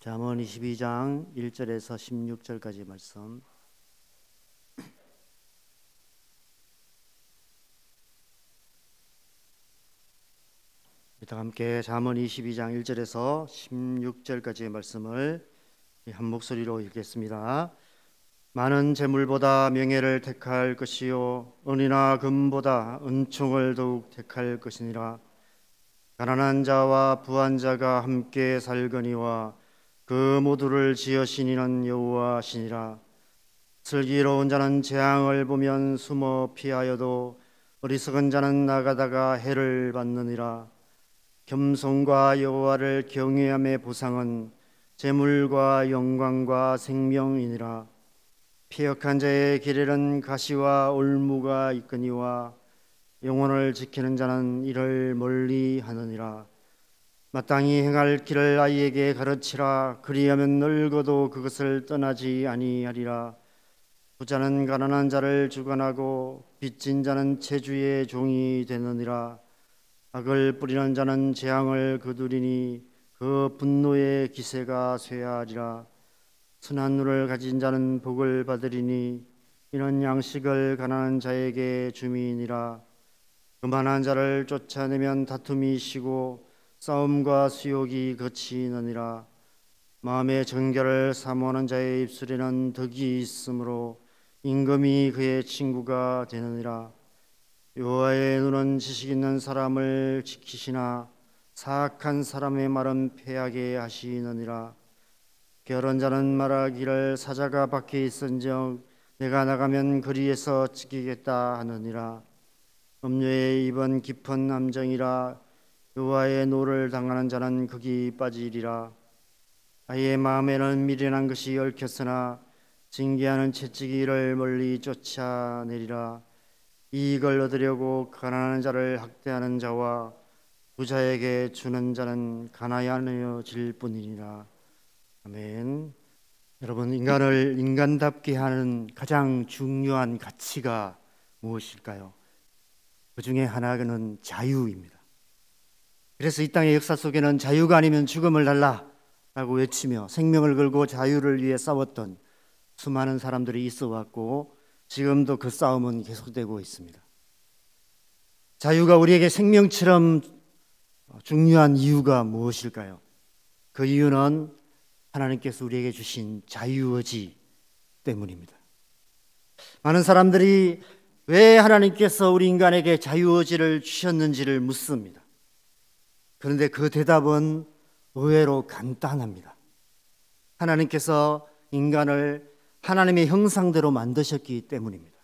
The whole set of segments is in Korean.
잠언 22장 1절에서 16절까지 말씀. 다 함께 잠언 22장 1절에서 16절까지의 말씀을 한 목소리로 읽겠습니다. 많은 재물보다 명예를 택할 것이요 은이나 금보다 은총을 더욱 택할 것이니라. 가난한 자와 부한 자가 함께 살거니와 그 모두를 지으신 여호와시니라. 슬기로운 자는 재앙을 보면 숨어 피하여도 어리석은 자는 나가다가 해를 받느니라. 겸손과 여호와를 경외함의 보상은 재물과 영광과 생명이니라. 피역한 자의 길에는 가시와 올무가 있거니와 영혼을 지키는 자는 이를 멀리 하느니라. 마땅히 행할 길을 아이에게 가르치라. 그리하면 늙어도 그것을 떠나지 아니하리라. 부자는 가난한 자를 주관하고 빚진 자는 채주의 종이 되느니라. 악을 뿌리는 자는 재앙을 거두리니 그 분노의 기세가 쇠하리라. 선한 눈을 가진 자는 복을 받으리니 이는 양식을 가난한 자에게 줌이니라. 교만한 자를 쫓아내면 다툼이 시고 싸움과 수욕이 거치느니라. 마음의 정결을 사모하는 자의 입술에는 덕이 있으므로 임금이 그의 친구가 되느니라. 여호와의 눈은 지식 있는 사람을 지키시나 사악한 사람의 말은 패하게 하시느니라. 게으른 자는 말하기를 사자가 밖에 있은즉 내가 나가면 거리에서 찢기겠다 하느니라. 음료의 입은 깊은 함정이라. 여호와의 노를 당하는 자는 거기 빠지리라. 아이의 마음에는 미련한 것이 얽혔으나 징계하는 채찍이를 멀리 쫓아내리라. 이익을 얻으려고 가난한 자를 학대하는 자와 부자에게 주는 자는 가난해질 뿐이니라. 아멘. 여러분, 인간을 인간답게 하는 가장 중요한 가치가 무엇일까요? 그 중에 하나는 자유입니다. 그래서 이 땅의 역사 속에는 자유가 아니면 죽음을 달라라고 외치며 생명을 걸고 자유를 위해 싸웠던 수많은 사람들이 있어 왔고 지금도 그 싸움은 계속되고 있습니다. 자유가 우리에게 생명처럼 중요한 이유가 무엇일까요? 그 이유는 하나님께서 우리에게 주신 자유의지 때문입니다. 많은 사람들이 왜 하나님께서 우리 인간에게 자유의지를 주셨는지를 묻습니다. 그런데 그 대답은 의외로 간단합니다. 하나님께서 인간을 하나님의 형상대로 만드셨기 때문입니다.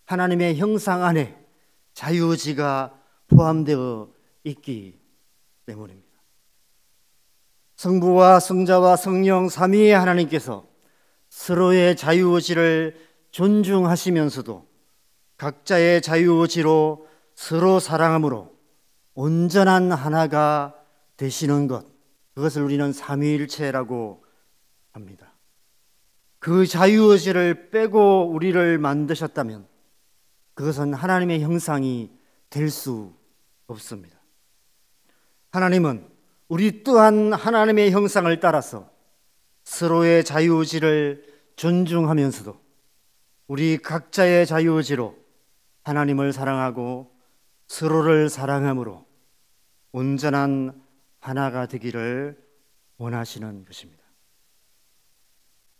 하나님의 형상 안에 자유의지가 포함되어 있기 때문입니다. 성부와 성자와 성령 삼위의 하나님께서 서로의 자유의지를 존중하시면서도 각자의 자유의지로 서로 사랑함으로 온전한 하나가 되시는 것, 그것을 우리는 삼위일체라고 합니다. 그 자유의지를 빼고 우리를 만드셨다면 그것은 하나님의 형상이 될 수 없습니다. 하나님은 우리 또한 하나님의 형상을 따라서 서로의 자유의지를 존중하면서도 우리 각자의 자유의지로 하나님을 사랑하고 서로를 사랑함으로 온전한 하나가 되기를 원하시는 것입니다.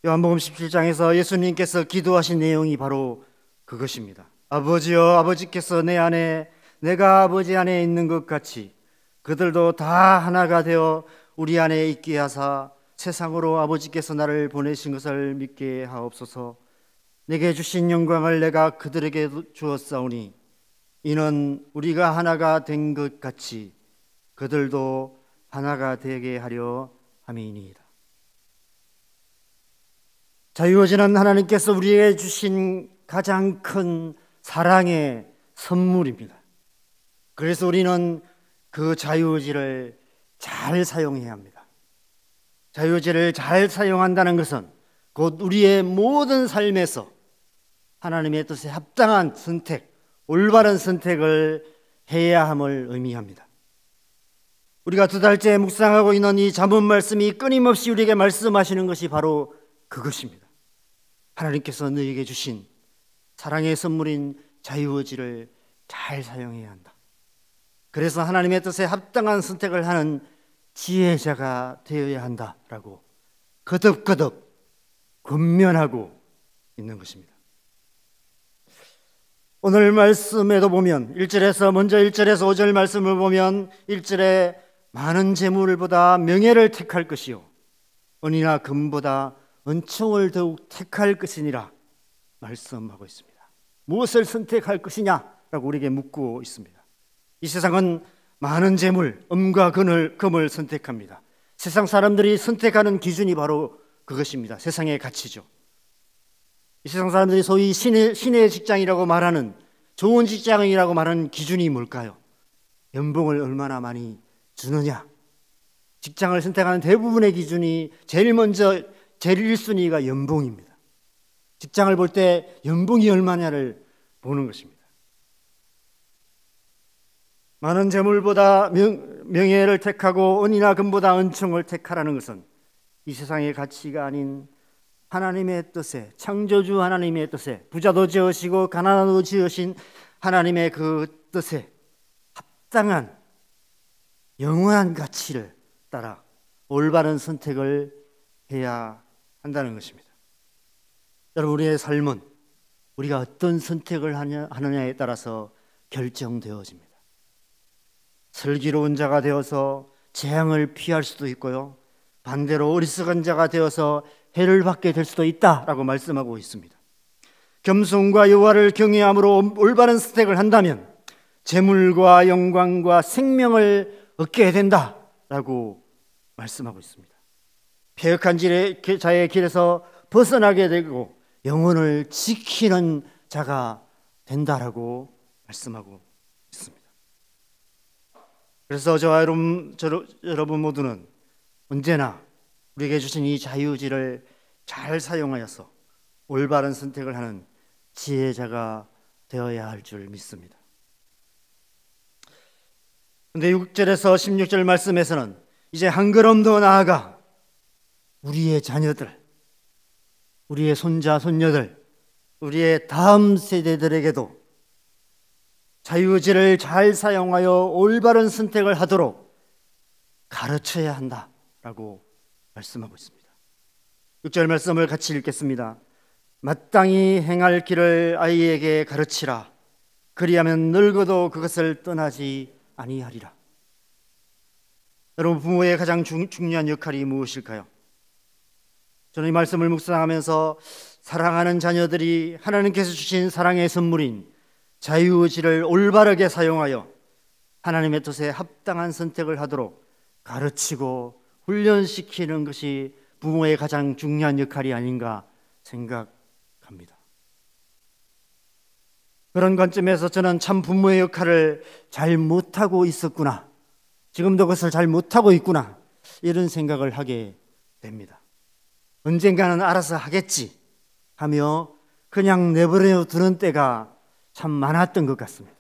요한복음 17장에서 예수님께서 기도하신 내용이 바로 그것입니다. 아버지여, 아버지께서 내 안에 내가 아버지 안에 있는 것 같이 그들도 다 하나가 되어 우리 안에 있게 하사 세상으로 아버지께서 나를 보내신 것을 믿게 하옵소서. 내게 주신 영광을 내가 그들에게 주었사오니 이는 우리가 하나가 된 것 같이 그들도 하나가 되게 하려 함이니이다. 자유의지는 하나님께서 우리에게 주신 가장 큰 사랑의 선물입니다. 그래서 우리는 그 자유의지를 잘 사용해야 합니다. 자유의지를 잘 사용한다는 것은 곧 우리의 모든 삶에서 하나님의 뜻에 합당한 선택, 올바른 선택을 해야 함을 의미합니다. 우리가 2달째 묵상하고 있는 이 잠언 말씀이 끊임없이 우리에게 말씀하시는 것이 바로 그것입니다. 하나님께서 너에게 주신 사랑의 선물인 자유의지를 잘 사용해야 한다. 그래서 하나님의 뜻에 합당한 선택을 하는 지혜자가 되어야 한다라고 거듭거듭 권면하고 있는 것입니다. 오늘 말씀에도 보면 1절에서 5절 말씀을 보면 1절에 많은 재물보다 명예를 택할 것이요 은이나 금보다 은총을 더욱 택할 것이니라 말씀하고 있습니다. 무엇을 선택할 것이냐라고 우리에게 묻고 있습니다. 이 세상은 많은 재물, 은과 금을 선택합니다. 세상 사람들이 선택하는 기준이 바로 그것입니다. 세상의 가치죠. 이 세상 사람들이 소위 신의 직장이라고 말하는, 좋은 직장이라고 말하는 기준이 뭘까요? 연봉을 얼마나 많이 주느냐. 직장을 선택하는 대부분의 기준이 제일 1순위가 연봉입니다. 직장을 볼 때 연봉이 얼마냐를 보는 것입니다. 많은 재물보다 명예를 택하고 은이나 금보다 은총을 택하라는 것은 이 세상의 가치가 아닌 하나님의 뜻에, 창조주 하나님의 뜻에, 부자도 지으시고 가난도 지으신 하나님의 그 뜻에 합당한 영원한 가치를 따라 올바른 선택을 해야 한다는 것입니다. 여러분, 우리의 삶은 우리가 어떤 선택을 하느냐에 따라서 결정되어집니다. 슬기로운 자가 되어서 재앙을 피할 수도 있고요, 반대로 어리석은 자가 되어서 해를 받게 될 수도 있다라고 말씀하고 있습니다. 겸손과 여호와를 경외함으로 올바른 선택을 한다면 재물과 영광과 생명을 얻게 된다라고 말씀하고 있습니다. 패역한 자의 길에서 벗어나게 되고 영혼을 지키는 자가 된다라고 말씀하고 있습니다. 그래서 저와 여러분 모두는 언제나 우리에게 주신 이 자유의지를 잘 사용하여서 올바른 선택을 하는 지혜자가 되어야 할 줄 믿습니다. 그런데 6절에서 16절 말씀에서는 이제 한 걸음 더 나아가 우리의 자녀들, 우리의 손자, 손녀들, 우리의 다음 세대들에게도 자유의지를 잘 사용하여 올바른 선택을 하도록 가르쳐야 한다라고 말씀하고 있습니다. 6절 말씀을 같이 읽겠습니다. 마땅히 행할 길을 아이에게 가르치라. 그리하면 늙어도 그것을 떠나지 아니하리라. 여러분, 부모의 가장 중요한 역할이 무엇일까요? 저는 이 말씀을 묵상하면서 사랑하는 자녀들이 하나님께서 주신 사랑의 선물인 자유의지를 올바르게 사용하여 하나님의 뜻에 합당한 선택을 하도록 가르치고 훈련시키는 것이 부모의 가장 중요한 역할이 아닌가 생각합니다. 그런 관점에서 저는 참 부모의 역할을 잘 못하고 있었구나, 지금도 그것을 잘 못하고 있구나, 이런 생각을 하게 됩니다. 언젠가는 알아서 하겠지 하며 그냥 내버려 두는 때가 참 많았던 것 같습니다.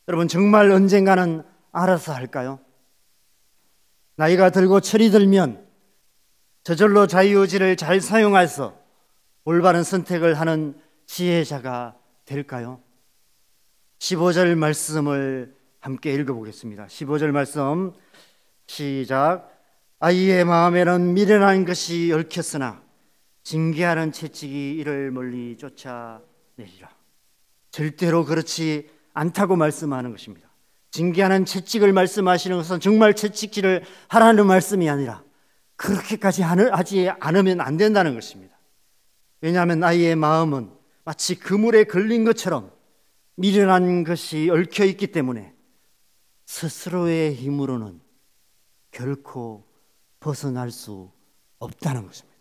여러분, 정말 언젠가는 알아서 할까요? 나이가 들고 철이 들면 저절로 자유의지를 잘 사용해서 올바른 선택을 하는 지혜자가 될까요? 15절 말씀을 함께 읽어보겠습니다. 15절 말씀 시작. 아이의 마음에는 미련한 것이 얽혔으나 징계하는 채찍이 이를 멀리 쫓아내리라. 절대로 그렇지 않다고 말씀하는 것입니다. 징계하는 채찍을 말씀하시는 것은 정말 채찍질을 하라는 말씀이 아니라 그렇게까지 하지 않으면 안 된다는 것입니다. 왜냐하면 아이의 마음은 마치 그물에 걸린 것처럼 미련한 것이 얽혀 있기 때문에 스스로의 힘으로는 결코 벗어날 수 없다는 것입니다.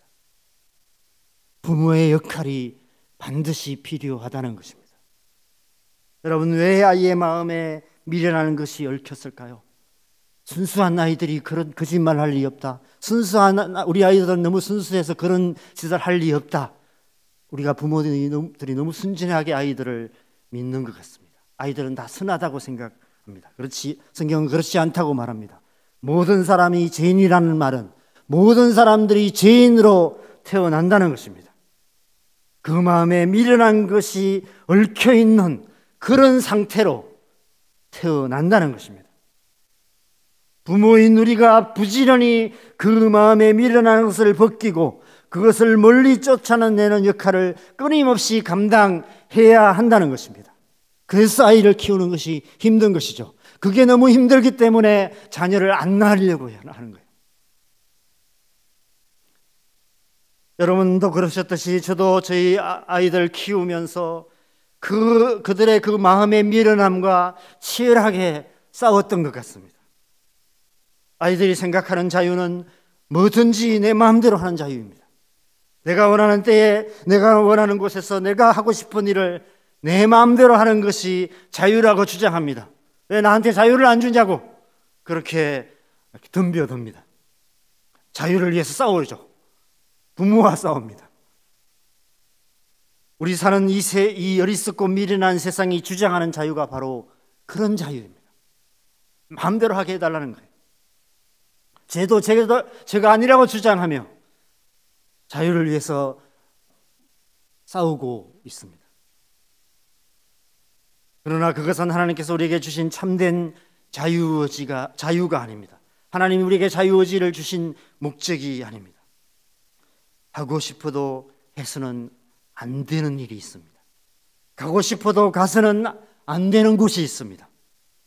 부모의 역할이 반드시 필요하다는 것입니다. 여러분, 왜 아이의 마음에 미련한 것이 얽혔을까요? 순수한 아이들이 그런 거짓말 할 리 없다. 순수한 우리 아이들은 너무 순수해서 그런 짓을 할 리 없다. 우리가 부모들이 너무 순진하게 아이들을 믿는 것 같습니다. 아이들은 다 선하다고 생각하는 그렇지, 성경은 그렇지 않다고 말합니다. 모든 사람이 죄인이라는 말은 모든 사람들이 죄인으로 태어난다는 것입니다. 그 마음에 미련한 것이 얽혀있는 그런 상태로 태어난다는 것입니다. 부모인 우리가 부지런히 그 마음에 미련한 것을 벗기고 그것을 멀리 쫓아내는 역할을 끊임없이 감당해야 한다는 것입니다. 그래서 아이를 키우는 것이 힘든 것이죠. 그게 너무 힘들기 때문에 자녀를 안 낳으려고 하는 거예요. 여러분도 그러셨듯이 저도 저희 아이들 키우면서 그들의 그 마음의 미련함과 치열하게 싸웠던 것 같습니다. 아이들이 생각하는 자유는 뭐든지 내 마음대로 하는 자유입니다. 내가 원하는 때에 내가 원하는 곳에서 내가 하고 싶은 일을 내 마음대로 하는 것이 자유라고 주장합니다. 왜 나한테 자유를 안 주냐고 그렇게 덤벼듭니다. 자유를 위해서 싸우죠. 부모와 싸웁니다. 우리 사는 이 어리석고 미련한 세상이 주장하는 자유가 바로 그런 자유입니다. 마음대로 하게 해달라는 거예요. 제도 제가 아니라고 주장하며 자유를 위해서 싸우고 있습니다. 그러나 그것은 하나님께서 우리에게 주신 참된 자유가 아닙니다. 하나님이 우리에게 자유의지를 주신 목적이 아닙니다. 하고 싶어도 해서는 안 되는 일이 있습니다. 가고 싶어도 가서는 안 되는 곳이 있습니다.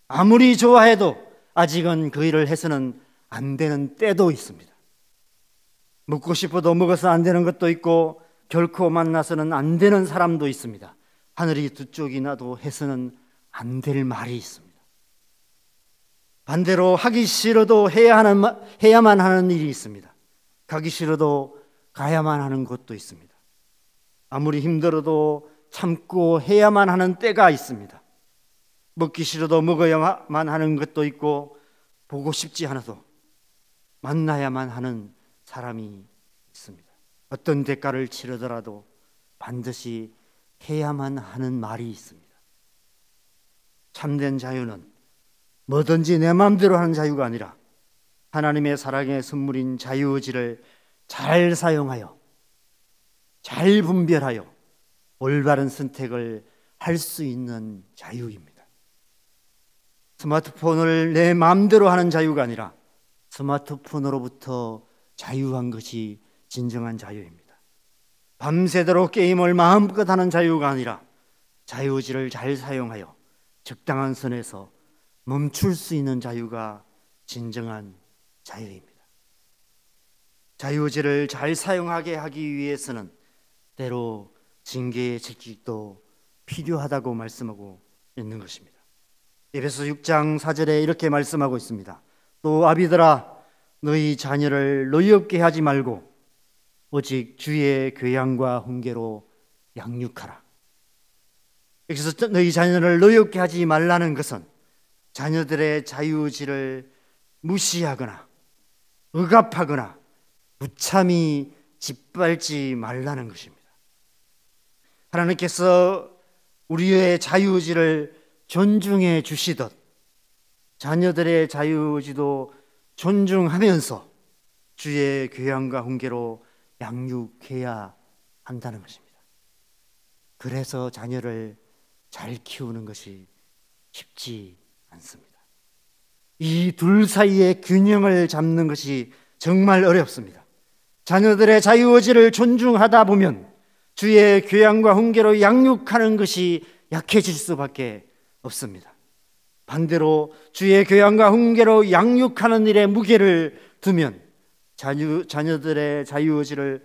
아무리 좋아해도 아직은 그 일을 해서는 안 되는 때도 있습니다. 먹고 싶어도 먹어서 안 되는 것도 있고 결코 만나서는 안 되는 사람도 있습니다. 하늘이 두 쪽이 나도 해서는 안 될 말이 있습니다. 반대로 하기 싫어도 해야만 하는 일이 있습니다. 가기 싫어도 가야만 하는 것도 있습니다. 아무리 힘들어도 참고 해야만 하는 때가 있습니다. 먹기 싫어도 먹어야만 하는 것도 있고 보고 싶지 않아도 만나야만 하는 사람이 있습니다. 어떤 대가를 치르더라도 반드시 해야만 하는 말이 있습니다. 참된 자유는 뭐든지 내 마음대로 하는 자유가 아니라 하나님의 사랑의 선물인 자유의지를 잘 사용하여 잘 분별하여 올바른 선택을 할 수 있는 자유입니다. 스마트폰을 내 마음대로 하는 자유가 아니라 스마트폰으로부터 자유한 것이 진정한 자유입니다. 밤새도록 게임을 마음껏 하는 자유가 아니라 자유의지를 잘 사용하여 적당한 선에서 멈출 수 있는 자유가 진정한 자유입니다. 자유의지를 잘 사용하게 하기 위해서는 때로 징계의 책직도 필요하다고 말씀하고 있는 것입니다. 에베소 6장 4절에 이렇게 말씀하고 있습니다. 또 아비들아 너희 자녀를 노엽게 하지 말고 오직 주의 교양과 훈계로 양육하라. 여기서 너희 자녀를 노엽게 하지 말라는 것은 자녀들의 자유의지를 무시하거나 억압하거나 무참히 짓밟지 말라는 것입니다. 하나님께서 우리의 자유의지를 존중해 주시듯 자녀들의 자유의지도 존중하면서 주의 교양과 훈계로 양육해야 한다는 것입니다. 그래서 자녀를 잘 키우는 것이 쉽지 않습니다. 이 둘 사이의 균형을 잡는 것이 정말 어렵습니다. 자녀들의 자유의지를 존중하다 보면 주의 교양과 훈계로 양육하는 것이 약해질 수밖에 없습니다. 반대로 주의 교양과 훈계로 양육하는 일에 무게를 두면 자녀들의 자유의지를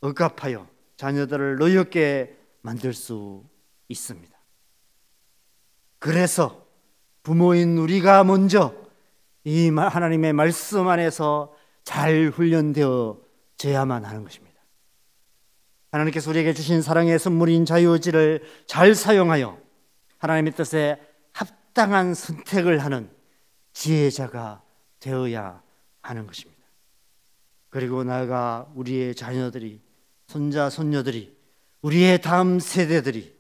억압하여 자녀들을 노엽게 만들 수 있습니다. 그래서 부모인 우리가 먼저 이 하나님의 말씀 안에서 잘 훈련되어져야만 하는 것입니다. 하나님께서 우리에게 주신 사랑의 선물인 자유의지를 잘 사용하여 하나님의 뜻에 합당한 선택을 하는 지혜자가 되어야 하는 것입니다. 그리고 나아가 우리의 자녀들이, 손자, 손녀들이, 우리의 다음 세대들이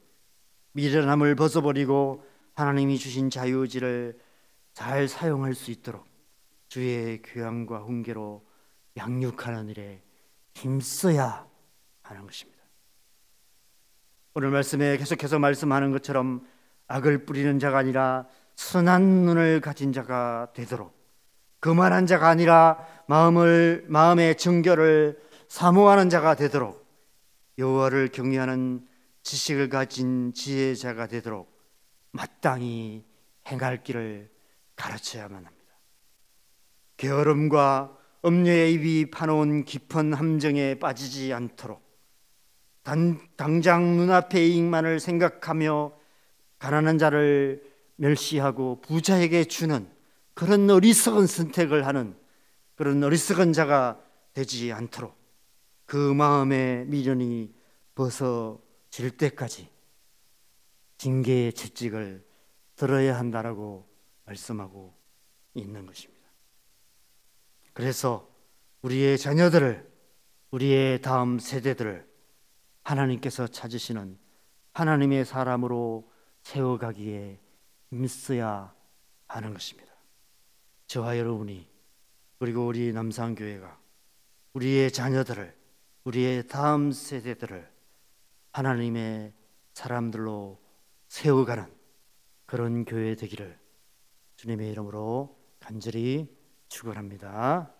미련함을 벗어버리고 하나님이 주신 자유의지를 잘 사용할 수 있도록 주의 교양과 훈계로 양육하는 일에 힘써야 하는 것입니다. 오늘 말씀에 계속해서 말씀하는 것처럼 악을 뿌리는 자가 아니라 선한 눈을 가진 자가 되도록, 거만한 자가 아니라 마음의 정결을 사모하는 자가 되도록, 여호와를 경외하는 지식을 가진 지혜자가 되도록 마땅히 행할 길을 가르쳐야만 합니다. 게으름과 음녀의 입이 파놓은 깊은 함정에 빠지지 않도록 당장 눈앞의 이익만을 생각하며 가난한 자를 멸시하고 부자에게 주는 그런 어리석은 선택을 하는 그런 어리석은 자가 되지 않도록 그 마음의 미련이 벗어질 때까지 징계의 채찍을 들어야 한다라고 말씀하고 있는 것입니다. 그래서 우리의 자녀들을, 우리의 다음 세대들을 하나님께서 찾으시는 하나님의 사람으로 세워가기에 힘써야 하는 것입니다. 저와 여러분이, 그리고 우리 남산교회가 우리의 자녀들을, 우리의 다음 세대들을 하나님의 사람들로 세워가는 그런 교회 되기를 주님의 이름으로 간절히 축원합니다.